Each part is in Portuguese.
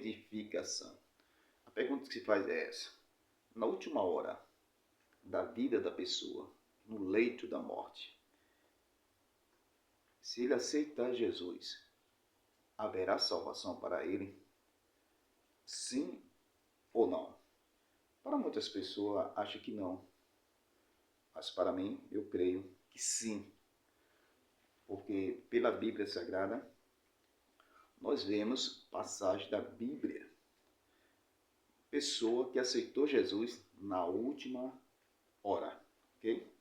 beatificação. A pergunta que se faz é essa: na última hora da vida da pessoa, no leito da morte, se ele aceitar Jesus, haverá salvação para ele? Sim ou não? Para muitas pessoas, acho que não. Mas para mim, eu creio que sim. Porque pela Bíblia Sagrada, nós vemos passagem da Bíblia. Pessoa que aceitou Jesus na última hora. Ok?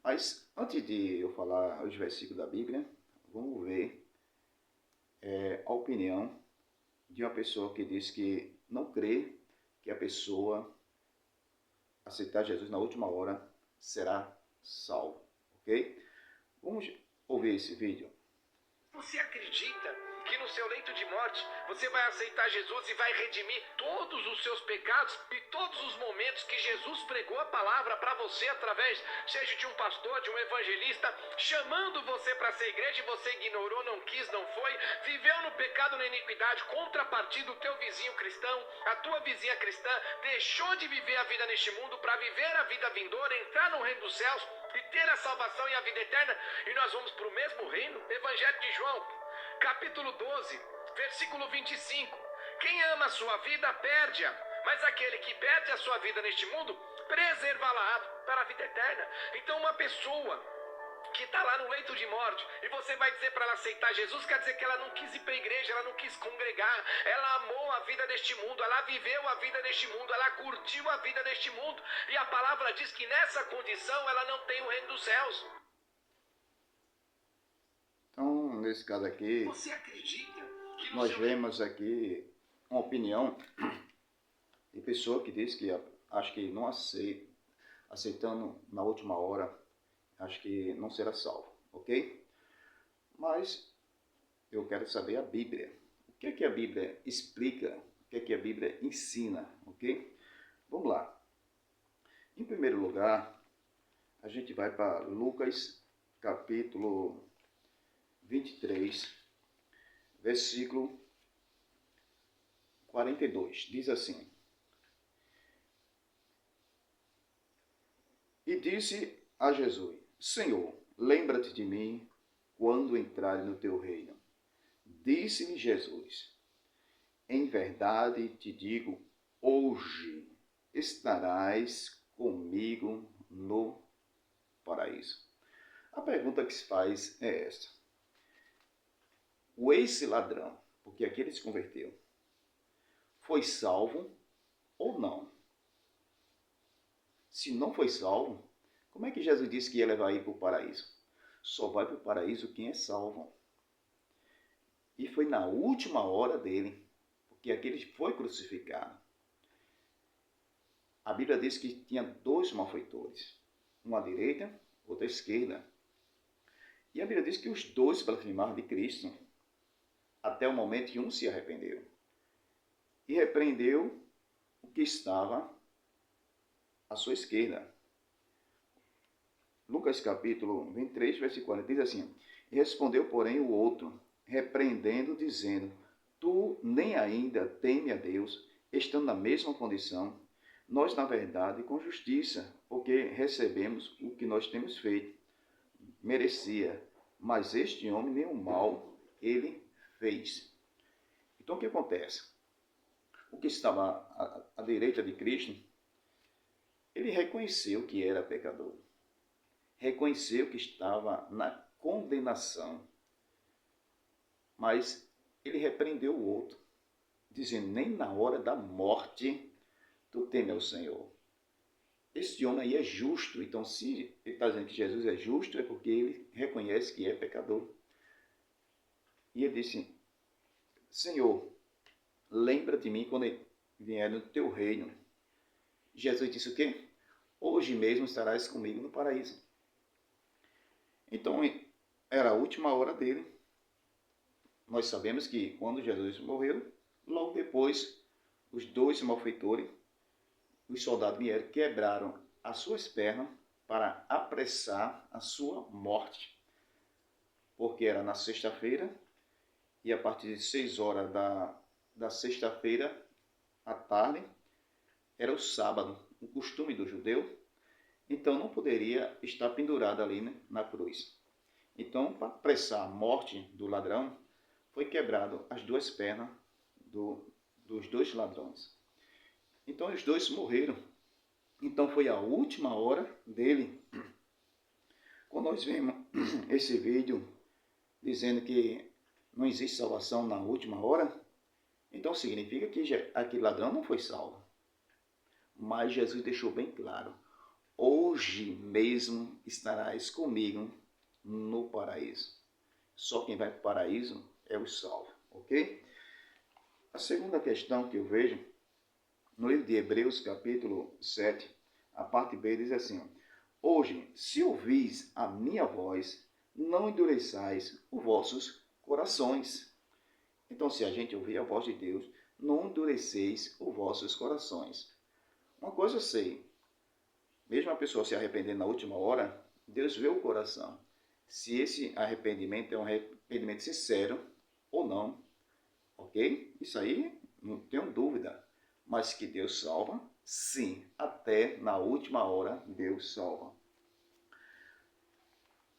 Mas antes de eu falar os versículos da Bíblia, vamos ver a opinião de uma pessoa que diz que não crê que a pessoa aceitar Jesus na última hora será salvo, ok? Vamos ouvir esse vídeo. Você acredita que no seu leito de morte você vai aceitar Jesus e vai redimir todos os seus pecados e todos os momentos que Jesus pregou a palavra para você através, seja de um pastor, de um evangelista, chamando você para ser igreja e você ignorou, não quis, não foi, viveu no pecado, na iniquidade, contrapartida do teu vizinho cristão, a tua vizinha cristã, deixou de viver a vida neste mundo para viver a vida vindoura, entrar no reino dos céus e ter a salvação e a vida eterna, e nós vamos para o mesmo reino? Evangelho de João, capítulo 12, versículo 25. Quem ama a sua vida, perde-a, mas aquele que perde a sua vida neste mundo, preservá-la para a vida eterna. Então uma pessoa que está lá no leito de morte, e você vai dizer para ela aceitar Jesus, quer dizer que ela não quis ir para a igreja, ela não quis congregar, ela amou a vida deste mundo, ela viveu a vida deste mundo, ela curtiu a vida deste mundo, e a palavra diz que nessa condição ela não tem o reino dos céus. Então, nesse caso aqui, você acredita que nós vemos aqui uma opinião de pessoa que diz que acho que não aceita, aceitando na última hora, acho que não será salvo, ok? Mas eu quero saber a Bíblia. O que é que a Bíblia explica? O que é que a Bíblia ensina, ok? Vamos lá. Em primeiro lugar, a gente vai para Lucas, capítulo 23, versículo 42. Diz assim: E disse a Jesus: Senhor, lembra-te de mim quando entrares no teu reino. Disse-lhe Jesus: Em verdade te digo, hoje estarás comigo no paraíso. A pergunta que se faz é esta: esse ladrão, porque aqui ele se converteu, foi salvo ou não? Se não foi salvo, como é que Jesus disse que ia levar ele para o paraíso? Só vai para o paraíso quem é salvo. E foi na última hora dele, porque aquele foi crucificado. A Bíblia diz que tinha dois malfeitores, um à direita, outro à esquerda. E a Bíblia diz que os dois blasfemaram de Cristo, até o momento que um se arrependeu. E repreendeu o que estava à sua esquerda. Lucas capítulo 23, versículo 40, diz assim: E respondeu, porém, o outro, repreendendo, dizendo: Tu nem ainda teme a Deus, estando na mesma condição, nós, na verdade, com justiça, porque recebemos o que nós temos feito. Merecia, mas este homem nenhum mal ele fez. Então, o que acontece? O que estava à direita de Cristo, ele reconheceu que era pecador. Reconheceu que estava na condenação. Mas ele repreendeu o outro, dizendo: nem na hora da morte tu teme ao Senhor. Este homem aí é justo. Então, se ele está dizendo que Jesus é justo, é porque ele reconhece que é pecador. E ele disse: Senhor, lembra de mim quando vier no teu reino. Jesus disse o quê? Hoje mesmo estarás comigo no paraíso. Então, era a última hora dele. Nós sabemos que quando Jesus morreu, logo depois, os dois malfeitores, os soldados vieram, quebraram as suas pernas para apressar a sua morte. Porque era na sexta-feira, e a partir de 6 horas da sexta-feira à tarde, era o sábado, o costume do judeu, então não poderia estar pendurado ali, né, na cruz. Então, para apressar a morte do ladrão, foi quebrado as duas pernas dos dois ladrões. Então os dois morreram. Então foi a última hora dele. Quando nós vemos esse vídeo dizendo que não existe salvação na última hora, então significa que aquele ladrão não foi salvo. Mas Jesus deixou bem claro: hoje mesmo estarás comigo no paraíso. Só quem vai para o paraíso é o salvo, ok? A segunda questão que eu vejo, no livro de Hebreus, capítulo 7, a parte B diz assim: hoje, se ouvis a minha voz, não endureçais os vossos corações. Então, se a gente ouvir a voz de Deus, não endureceis os vossos corações. Uma coisa eu sei, mesmo a pessoa se arrepender na última hora, Deus vê o coração. Se esse arrependimento é um arrependimento sincero ou não, ok? Isso aí, não tenho dúvida. Mas que Deus salva, sim. Até na última hora, Deus salva.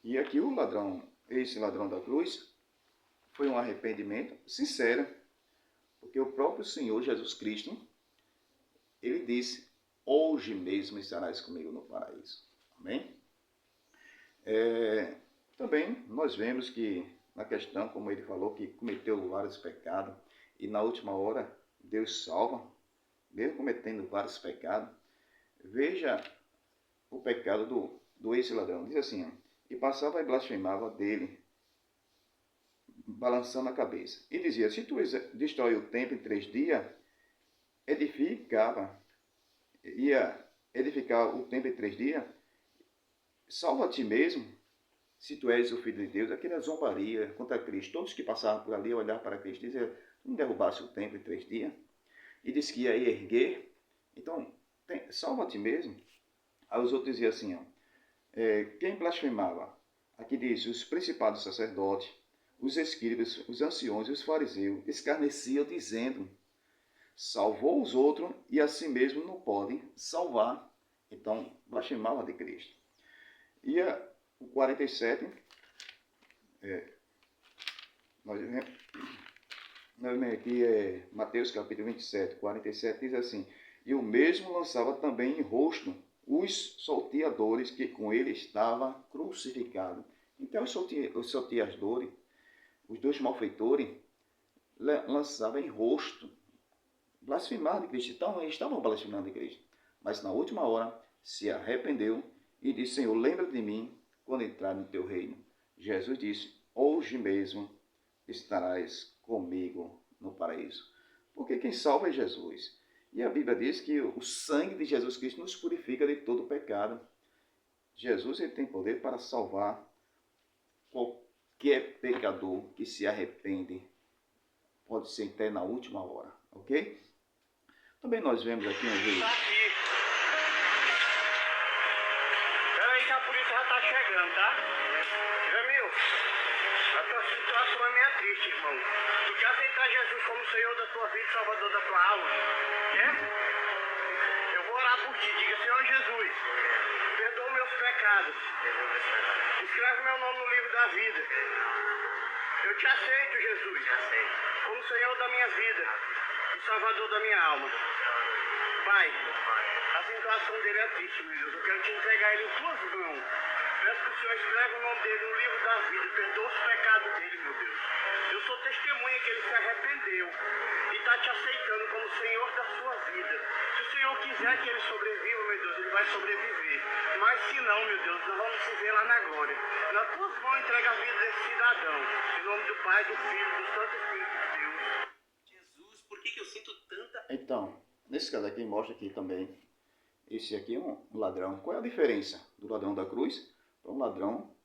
E aqui o ladrão, esse ladrão da cruz, foi um arrependimento sincero. Porque o próprio Senhor Jesus Cristo, ele disse: hoje mesmo estarás comigo no paraíso. Amém? Também nós vemos que, na questão, como ele falou, que cometeu vários pecados, e na última hora Deus salva, mesmo cometendo vários pecados. Veja o pecado do ex-ladrão. Diz assim: e passava e blasfemava dele, balançando a cabeça. E dizia: se tu destrói o templo em 3 dias, ia edificar o templo em 3 dias, salva a ti mesmo, se tu és o Filho de Deus. Aquela zombaria contra Cristo. Todos que passavam por ali olhavam para Cristo e diziam: tu não derrubasse o templo em 3 dias? E disse que ia erguer. Então, salva a ti mesmo. Aí os outros diziam assim: quem blasfemava? Aqui diz: os principados sacerdotes, os escribas, os anciões e os fariseus escarneciam, dizendo: salvou os outros e a si mesmo não pode salvar. Então, blasfemava de Cristo. E o 47, nós vemos aqui, Mateus capítulo 27, 47, diz assim: e o mesmo lançava também em rosto os salteadores que com ele estava crucificado. Então os salteadores, os dois malfeitores, lançavam em rosto, blasfemavam de Cristo. Então eles estavam blasfemando de Cristo. Mas na última hora se arrependeu e disse: Senhor, lembra de mim quando entrar no teu reino. Jesus disse: hoje mesmo estarás comigo no paraíso. Porque quem salva é Jesus. E a Bíblia diz que o sangue de Jesus Cristo nos purifica de todo pecado. Jesus, ele tem poder para salvar qualquer pecador que se arrepende. Pode ser até na última hora, ok? Também nós vemos aqui um vídeo. Peraí que a polícia já tá chegando, tá? Jamil, a tua situação é meio triste, irmão. Tu quer aceitar Jesus como Senhor da tua vida e Salvador da tua alma? Quer? Eu vou orar por ti. Diga: Senhor Jesus, perdoa meus pecados. Escreve meu nome no livro da vida. Eu te aceito, Jesus, como Senhor da minha vida e Salvador da minha alma. Pai, a situação dele é triste, meu Deus. Eu quero te entregar ele em tuas mãos. Peço que o Senhor escreva o nome dele no livro da vida. Perdoa os pecados dele, meu Deus. Eu sou testemunha que ele se arrependeu e está te aceitando como Senhor da sua vida. Se o Senhor quiser que ele sobreviva, meu Deus, ele vai sobreviver. Mas se não, meu Deus, nós vamos se ver lá na glória. Nas tuas mãos entrega a vida desse cidadão. Em nome do Pai, do Filho e do Santo Espírito de Deus. Jesus, por que eu sinto tanta... Então, nesse caso aqui, mostra aqui também. Esse aqui é um ladrão. Qual é a diferença do ladrão da cruz para um ladrão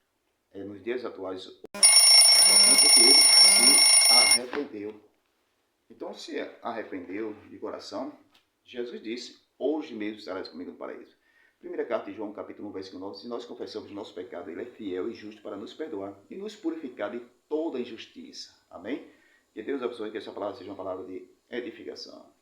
nos dias atuais? Porque ele se arrependeu. Então, se arrependeu de coração, Jesus disse: hoje mesmo estarás comigo no paraíso. Primeira carta de João, capítulo 1, versículo 9: se nós confessamos o nosso pecado, ele é fiel e justo para nos perdoar e nos purificar de toda injustiça. Amém? Que Deus abençoe, que essa palavra seja uma palavra de edificação.